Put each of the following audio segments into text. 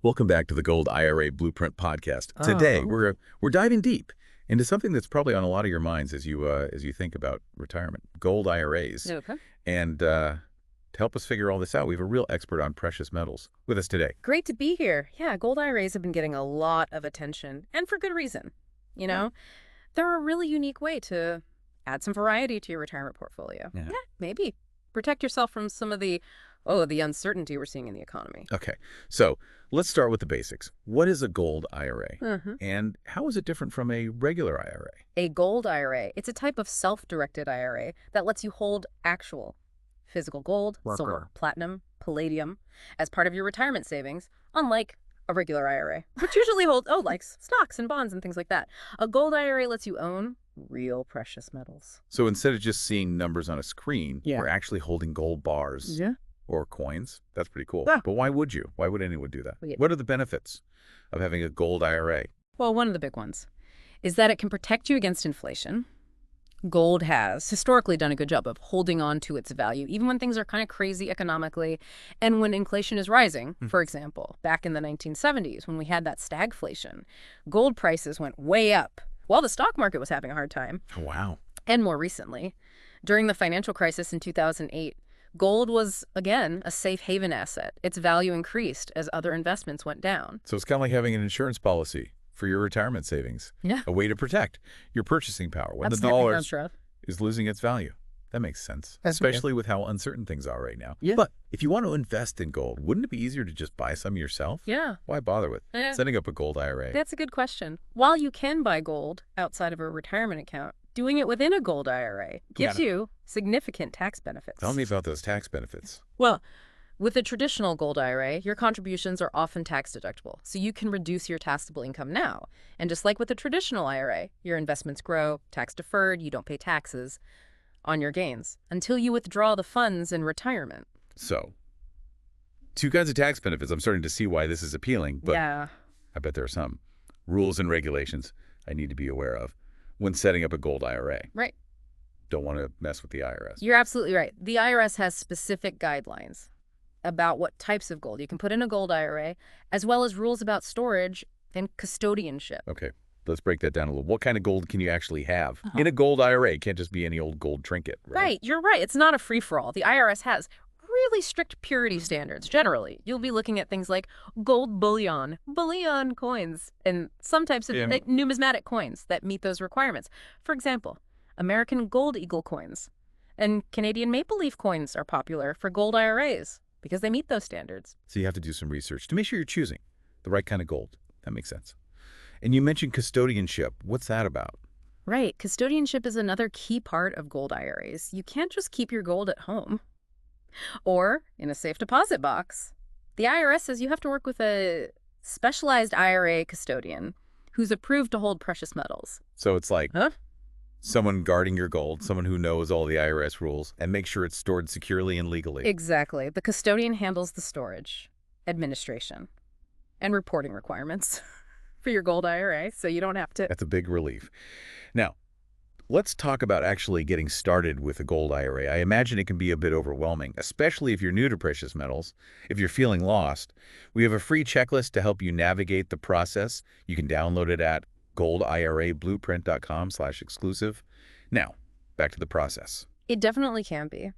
Welcome back to the Gold IRA Blueprint podcast. Today, we're diving deep into something that's probably on a lot of your minds as you think about retirement, gold IRAs. Okay. And to help us figure all this out, we have a real expert on precious metals with us today. Great to be here. Yeah, gold IRAs have been getting a lot of attention, and for good reason. They're a really unique way to add some variety to your retirement portfolio. Yeah. Maybe. Protect yourself from some of the uncertainty we're seeing in the economy. Okay, so let's start with the basics. What is a gold IRA? Mm-hmm. And how is it different from a regular IRA? A gold IRA, it's a type of self-directed IRA that lets you hold actual physical gold, silver, platinum, palladium as part of your retirement savings, unlike a regular IRA, which usually holds, like stocks and bonds and things like that. A gold IRA lets you own real precious metals. So instead of just seeing numbers on a screen, Yeah. we're actually holding gold bars. Yeah. Or coins. That's pretty cool. Yeah. But why would you? Why would anyone do that? Yeah. What are the benefits of having a gold IRA? Well, one of the big ones is that it can protect you against inflation. Gold has historically done a good job of holding on to its value, even when things are kind of crazy economically and when inflation is rising. For example, back in the 1970s, when we had that stagflation, gold prices went way up while the stock market was having a hard time. Oh, wow. And more recently, during the financial crisis in 2008, gold was, again, a safe haven asset. Its value increased as other investments went down. So it's kind of like having an insurance policy for your retirement savings. Yeah. A way to protect your purchasing power when That's the dollar rough. is losing its value. That makes sense, That's especially with how uncertain things are right now. Yeah. But if you want to invest in gold, wouldn't it be easier to just buy some yourself? Yeah. Why bother with Yeah. setting up a gold IRA? That's a good question. While you can buy gold outside of a retirement account, doing it within a gold IRA gives you significant tax benefits. Tell me about those tax benefits. Well, with a traditional gold IRA, your contributions are often tax deductible, so you can reduce your taxable income now. And just like with a traditional IRA, your investments grow, tax deferred, you don't pay taxes on your gains until you withdraw the funds in retirement. So, two kinds of tax benefits. I'm starting to see why this is appealing, but Yeah. I bet there are some rules and regulations I need to be aware of when setting up a gold IRA. Right. Don't want to mess with the IRS. You're absolutely right. The IRS has specific guidelines about what types of gold you can put in a gold IRA, as well as rules about storage and custodianship. Okay, let's break that down a little. What kind of gold can you actually have in a gold IRA? It can't just be any old gold trinket, right? Right, you're right. It's not a free-for-all. The IRS has really strict purity standards. Generally, you'll be looking at things like gold bullion coins, and some types of like numismatic coins that meet those requirements. For example, American Gold Eagle coins and Canadian Maple Leaf coins are popular for gold IRAs because they meet those standards. So you have to do some research to make sure you're choosing the right kind of gold. That makes sense. And you mentioned custodianship. What's that about? Right. Custodianship is another key part of gold IRAs. You can't just keep your gold at home or in a safe deposit box. The IRS says you have to work with a specialized IRA custodian who's approved to hold precious metals. So it's like someone guarding your gold, someone who knows all the IRS rules and make sure it's stored securely and legally. Exactly. The custodian handles the storage, administration, and reporting requirements for your gold IRA, so you don't have to. That's a big relief. Now, let's talk about actually getting started with a gold IRA. I imagine it can be a bit overwhelming, especially if you're new to precious metals. If you're feeling lost, we have a free checklist to help you navigate the process. You can download it at goldirablueprint.com/exclusive. Now, back to the process. It definitely can be.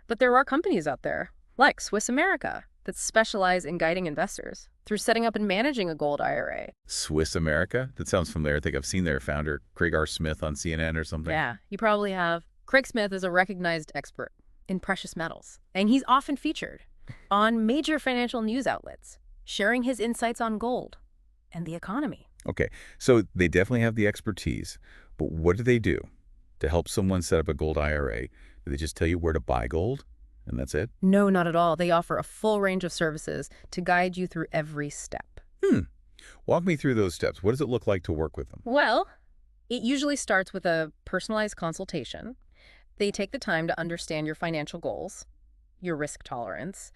But there are companies out there, like Swiss America, that specialize in guiding investors through setting up and managing a gold IRA. Swiss America? That sounds familiar. I think I've seen their founder, Craig R. Smith, on CNN or something. Yeah, you probably have. Craig Smith is a recognized expert in precious metals, and he's often featured on major financial news outlets, sharing his insights on gold and the economy. Okay, so they definitely have the expertise, but what do they do to help someone set up a gold IRA? Do they just tell you where to buy gold, and that's it? No, not at all. They offer a full range of services to guide you through every step. Walk me through those steps. What does it look like to work with them? Well, it usually starts with a personalized consultation. They take the time to understand your financial goals, your risk tolerance,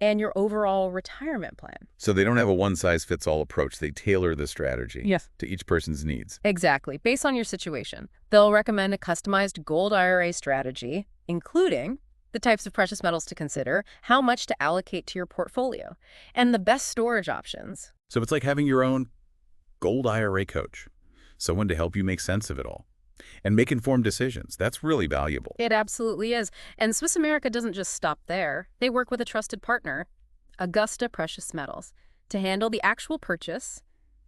and your overall retirement plan. So they don't have a one-size-fits-all approach. They tailor the strategy Yes. to each person's needs. Exactly. Based on your situation, they'll recommend a customized gold IRA strategy, including the types of precious metals to consider, how much to allocate to your portfolio, and the best storage options. So it's like having your own gold IRA coach, someone to help you make sense of it all and make informed decisions. That's really valuable. It absolutely is. And Swiss America doesn't just stop there. They work with a trusted partner, Augusta Precious Metals, to handle the actual purchase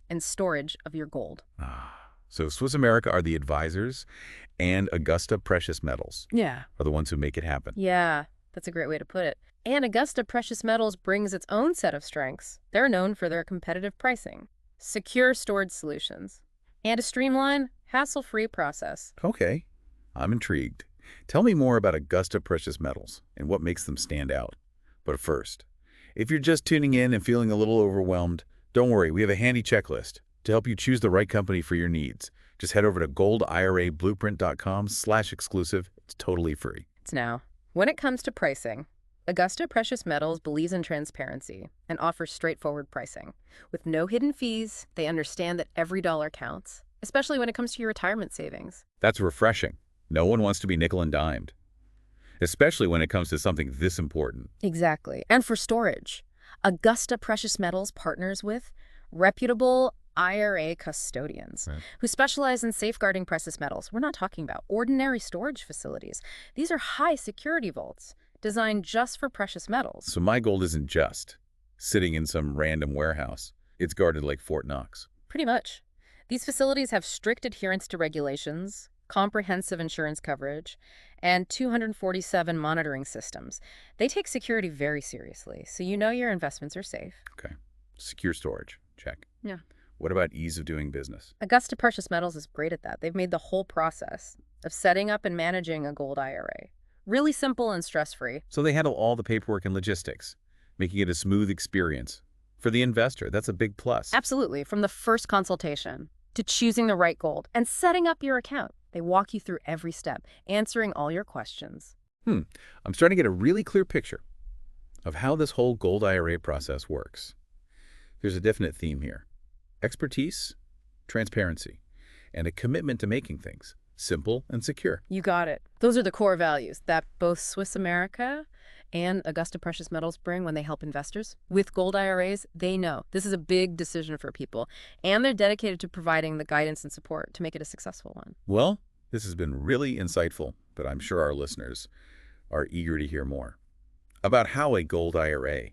and storage of your gold. So Swiss America are the advisors, and Augusta Precious Metals Yeah. are the ones who make it happen. Yeah, that's a great way to put it. And Augusta Precious Metals brings its own set of strengths. They're known for their competitive pricing, secure storage solutions, and a streamlined, hassle-free process. Okay, I'm intrigued. Tell me more about Augusta Precious Metals and what makes them stand out. But first, if you're just tuning in and feeling a little overwhelmed, don't worry, we have a handy checklist to help you choose the right company for your needs. Just head over to goldirablueprint.com/exclusive. It's totally free. It's now. When it comes to pricing, Augusta Precious Metals believes in transparency and offers straightforward pricing. With no hidden fees, they understand that every dollar counts, especially when it comes to your retirement savings. That's refreshing. No one wants to be nickel and dimed, especially when it comes to something this important. Exactly. And for storage, Augusta Precious Metals partners with reputable IRA custodians who specialize in safeguarding precious metals. We're not talking about ordinary storage facilities. These are high security vaults designed just for precious metals. So my gold isn't just sitting in some random warehouse. It's guarded like Fort Knox. Pretty much. These facilities have strict adherence to regulations, comprehensive insurance coverage, and 247 monitoring systems. They take security very seriously, so you know your investments are safe. Okay. Secure storage. Check. Yeah. What about ease of doing business? Augusta Precious Metals is great at that. They've made the whole process of setting up and managing a gold IRA really simple and stress-free. So they handle all the paperwork and logistics, making it a smooth experience. For the investor, that's a big plus. Absolutely. From the first consultation to choosing the right gold and setting up your account, they walk you through every step, answering all your questions. I'm starting to get a really clear picture of how this whole gold IRA process works. There's a definite theme here. Expertise, transparency, and a commitment to making things simple and secure. You got it. Those are the core values that both Swiss America and Augusta Precious Metals bring when they help investors. With gold IRAs, they know this is a big decision for people, and they're dedicated to providing the guidance and support to make it a successful one. Well, this has been really insightful, but I'm sure our listeners are eager to hear more about how a gold IRA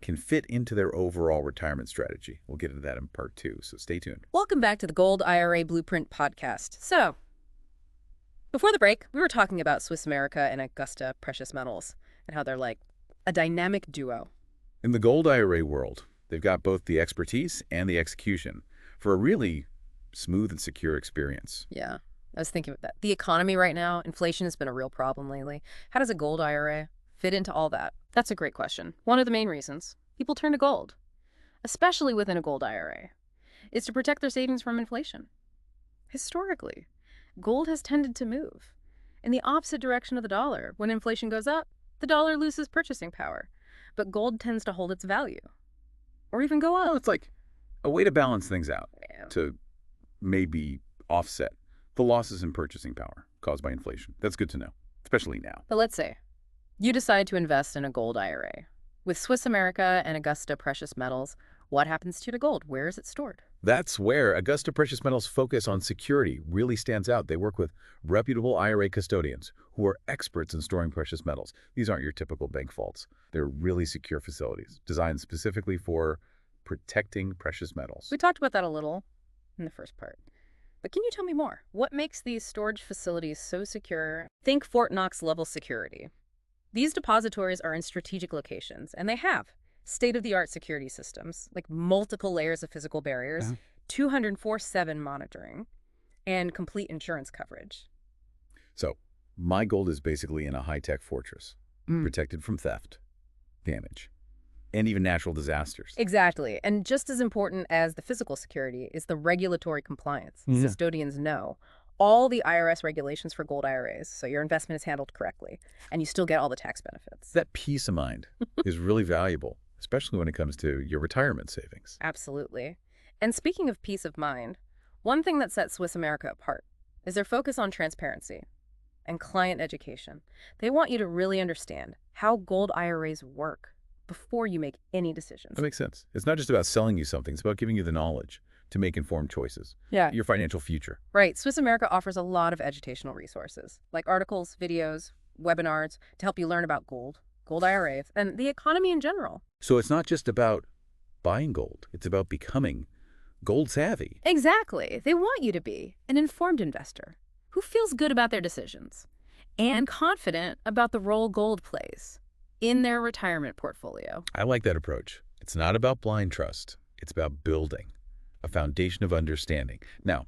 can fit into their overall retirement strategy. We'll get into that in part 2, so stay tuned. Welcome back to the Gold IRA Blueprint podcast. So, before the break, we were talking about Swiss America and Augusta Precious Metals and how they're like a dynamic duo. In the gold IRA world, they've got both the expertise and the execution for a really smooth and secure experience. Yeah, I was thinking about that. The economy right now, inflation has been a real problem lately. How does a gold IRA fit into all that? That's a great question. One of the main reasons people turn to gold, especially within a gold IRA, is to protect their savings from inflation. Historically, gold has tended to move in the opposite direction of the dollar. When inflation goes up, the dollar loses purchasing power, but gold tends to hold its value or even go up. Well, it's like a way to balance things out, Yeah. to maybe offset the losses in purchasing power caused by inflation. That's good to know, especially now. But let's say you decide to invest in a gold IRA. With Swiss America and Augusta Precious Metals, what happens to the gold? Where is it stored? That's where Augusta Precious Metals' focus on security really stands out. They work with reputable IRA custodians who are experts in storing precious metals. These aren't your typical bank vaults. They're really secure facilities designed specifically for protecting precious metals. We talked about that a little in the first part. But can you tell me more? What makes these storage facilities so secure? Think Fort Knox level security. These depositories are in strategic locations, and they have state-of-the-art security systems, like multiple layers of physical barriers, 204/7 monitoring, and complete insurance coverage. So my gold is basically in a high-tech fortress, protected from theft, damage, and even natural disasters. Exactly. And just as important as the physical security is the regulatory compliance. Yeah. Custodians know all the IRS regulations for gold IRAs, so your investment is handled correctly, and you still get all the tax benefits. That peace of mind is really valuable, especially when it comes to your retirement savings. Absolutely. And speaking of peace of mind, one thing that sets Swiss America apart is their focus on transparency. and client education. They want you to really understand how gold IRAs work before you make any decisions. That makes sense. It's not just about selling you something. It's about giving you the knowledge to make informed choices. Yeah. Your financial future. Right. Swiss America offers a lot of educational resources, like articles, videos, webinars, to help you learn about gold, gold IRAs, and the economy in general. So it's not just about buying gold. It's about becoming gold savvy. Exactly. They want you to be an informed investor who feels good about their decisions and confident about the role gold plays in their retirement portfolio. I like that approach. It's not about blind trust. It's about building a foundation of understanding. Now,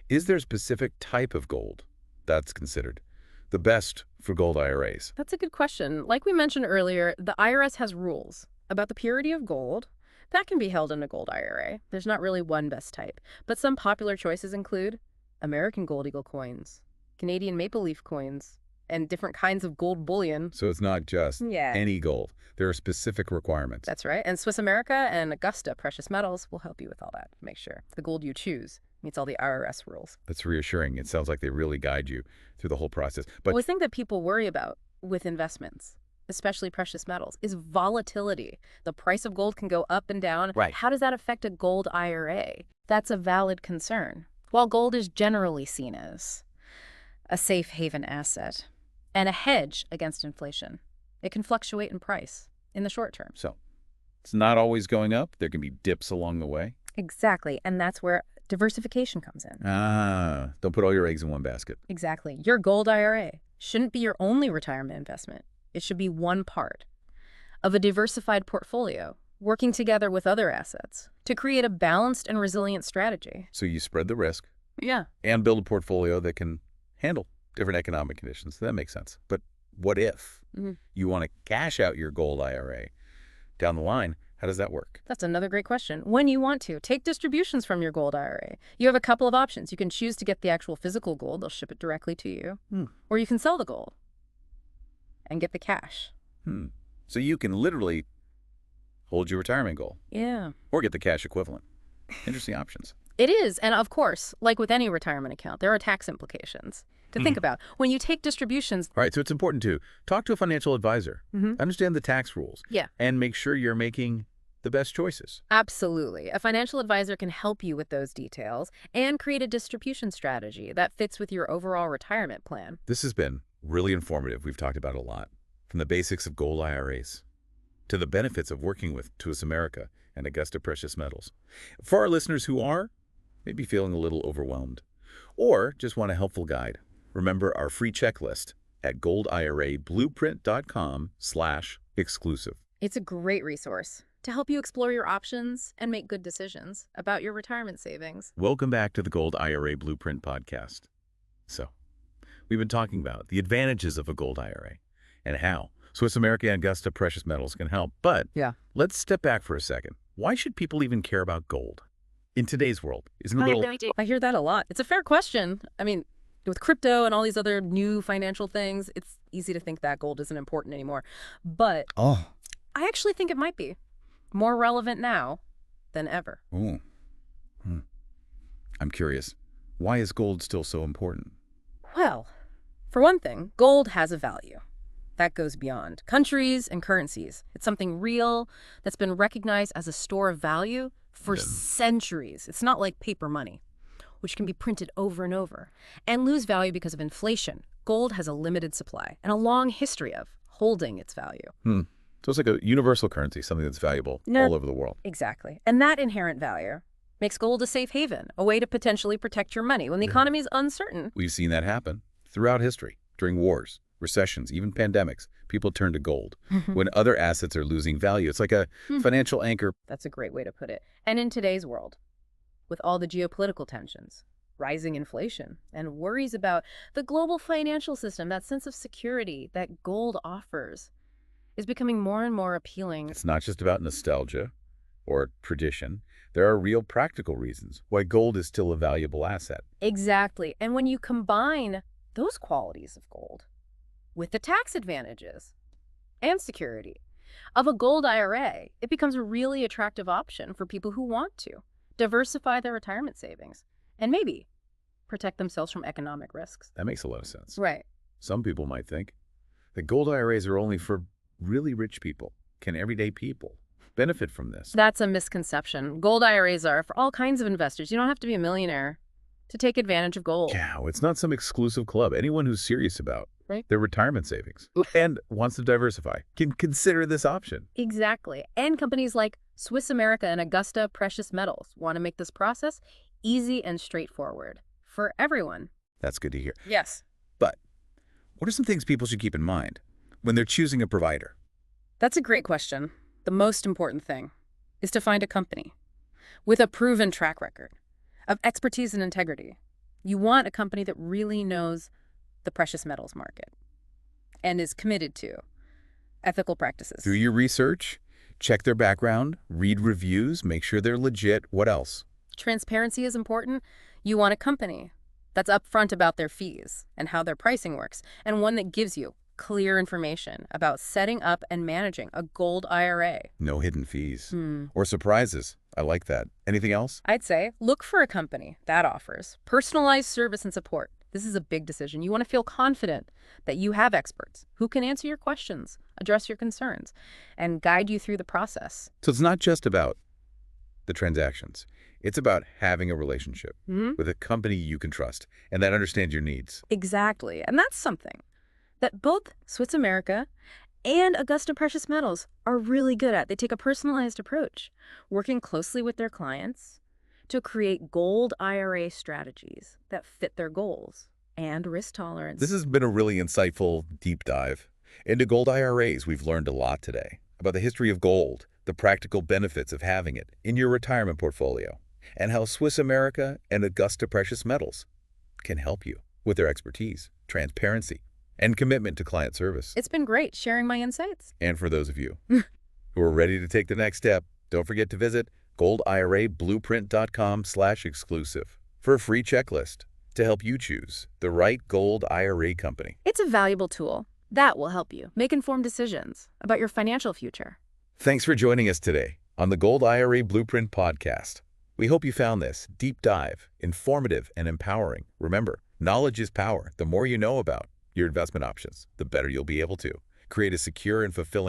is there a specific type of gold that's considered the best for gold IRAs? That's a good question. Like we mentioned earlier, the IRS has rules about the purity of gold that can be held in a gold IRA. There's not really one best type, but some popular choices include American Gold Eagle coins, Canadian Maple Leaf coins, and different kinds of gold bullion. So it's not just any gold. There are specific requirements. That's right. And Swiss America and Augusta Precious Metals will help you with all that. Make sure the gold you choose meets all the IRS rules. That's reassuring. It sounds like they really guide you through the whole process. But one thing that people worry about with investments, especially precious metals, is volatility. The price of gold can go up and down. Right. How does that affect a gold IRA? That's a valid concern. While gold is generally seen as a safe haven asset and a hedge against inflation, it can fluctuate in price in the short term. So it's not always going up. There can be dips along the way. Exactly. And that's where diversification comes in. Don't put all your eggs in one basket. Exactly. Your gold IRA shouldn't be your only retirement investment. It should be one part of a diversified portfolio, working together with other assets to create a balanced and resilient strategy. So you spread the risk. Yeah. And build a portfolio that can handle different economic conditions. That makes sense. But what if you want to cash out your gold IRA down the line? How does that work? That's another great question. When you want to, take distributions from your gold IRA. You have a couple of options. You can choose to get the actual physical gold. They'll ship it directly to you. Or you can sell the gold and get the cash. So you can literally hold your retirement goal. Yeah. Or get the cash equivalent. Interesting options. It is. And of course, like with any retirement account, there are tax implications to think about. When you take distributions... All right, so it's important to talk to a financial advisor, understand the tax rules, and make sure you're making the best choices. Absolutely. A financial advisor can help you with those details and create a distribution strategy that fits with your overall retirement plan. This has been really informative. We've talked about it a lot, from the basics of gold IRAs to the benefits of working with Swiss America and Augusta Precious Metals. For our listeners who are maybe feeling a little overwhelmed or just want a helpful guide, remember our free checklist at goldirablueprint.com/exclusive. It's a great resource to help you explore your options and make good decisions about your retirement savings. Welcome back to the Gold IRA Blueprint podcast. So, we've been talking about the advantages of a gold IRA and how Swiss America and Augusta Precious Metals can help. But let's step back for a second. Why should people even care about gold in today's world? Isn't it a little... I hear that a lot. It's a fair question. I mean, with crypto and all these other new financial things, it's easy to think that gold isn't important anymore. But I actually think it might be more relevant now than ever. I'm curious. Why is gold still so important? Well, for one thing, gold has a value that goes beyond countries and currencies. It's something real that's been recognized as a store of value for centuries. It's not like paper money, which can be printed over and over and lose value because of inflation. Gold has a limited supply and a long history of holding its value. So it's like a universal currency, something that's valuable all over the world. Exactly. And that inherent value makes gold a safe haven, a way to potentially protect your money when the economy is uncertain. We've seen that happen throughout history, during wars, recessions, even pandemics. People turn to gold when other assets are losing value. It's like a financial anchor. That's a great way to put it. And in today's world, with all the geopolitical tensions, rising inflation, and worries about the global financial system, that sense of security that gold offers is becoming more and more appealing. It's not just about nostalgia or tradition. There are real practical reasons why gold is still a valuable asset. Exactly. And when you combine those qualities of gold with the tax advantages and security of a gold IRA, it becomes a really attractive option for people who want to diversify their retirement savings and maybe protect themselves from economic risks. That makes a lot of sense. Right. Some people might think that gold IRAs are only for really rich people. Can everyday people benefit from this? That's a misconception. Gold IRAs are for all kinds of investors. You don't have to be a millionaire to take advantage of gold. Yeah, it's not some exclusive club. Anyone who's serious about Right. their retirement savings and wants to diversify can consider this option. Exactly. And companies like Swiss America and Augusta Precious Metals want to make this process easy and straightforward for everyone. That's good to hear. Yes. But what are some things people should keep in mind when they're choosing a provider? That's a great question. The most important thing is to find a company with a proven track record of expertise and integrity. You want a company that really knows the precious metals market and is committed to ethical practices. Do your research, check their background, read reviews, make sure they're legit. What else? Transparency is important. You want a company that's upfront about their fees and how their pricing works, and one that gives you clear information about setting up and managing a gold IRA. No hidden fees or surprises. I like that. Anything else? I'd say look for a company that offers personalized service and support. This is a big decision. You want to feel confident that you have experts who can answer your questions, address your concerns, and guide you through the process. So it's not just about the transactions. It's about having a relationship with a company you can trust and that understands your needs. Exactly. And that's something that both Swiss America and Augusta Precious Metals are really good at. They take a personalized approach, working closely with their clients to create gold IRA strategies that fit their goals and risk tolerance. This has been a really insightful deep dive into gold IRAs. We've learned a lot today about the history of gold, the practical benefits of having it in your retirement portfolio, and how Swiss America and Augusta Precious Metals can help you with their expertise, transparency, and commitment to client service. It's been great sharing my insights. And for those of you who are ready to take the next step, don't forget to visit goldirablueprint.com/exclusive for a free checklist to help you choose the right gold IRA company. It's a valuable tool that will help you make informed decisions about your financial future. Thanks for joining us today on the Gold IRA Blueprint podcast. We hope you found this deep dive informative and empowering. Remember, knowledge is power. The more you know about your investment options, the better you'll be able to create a secure and fulfilling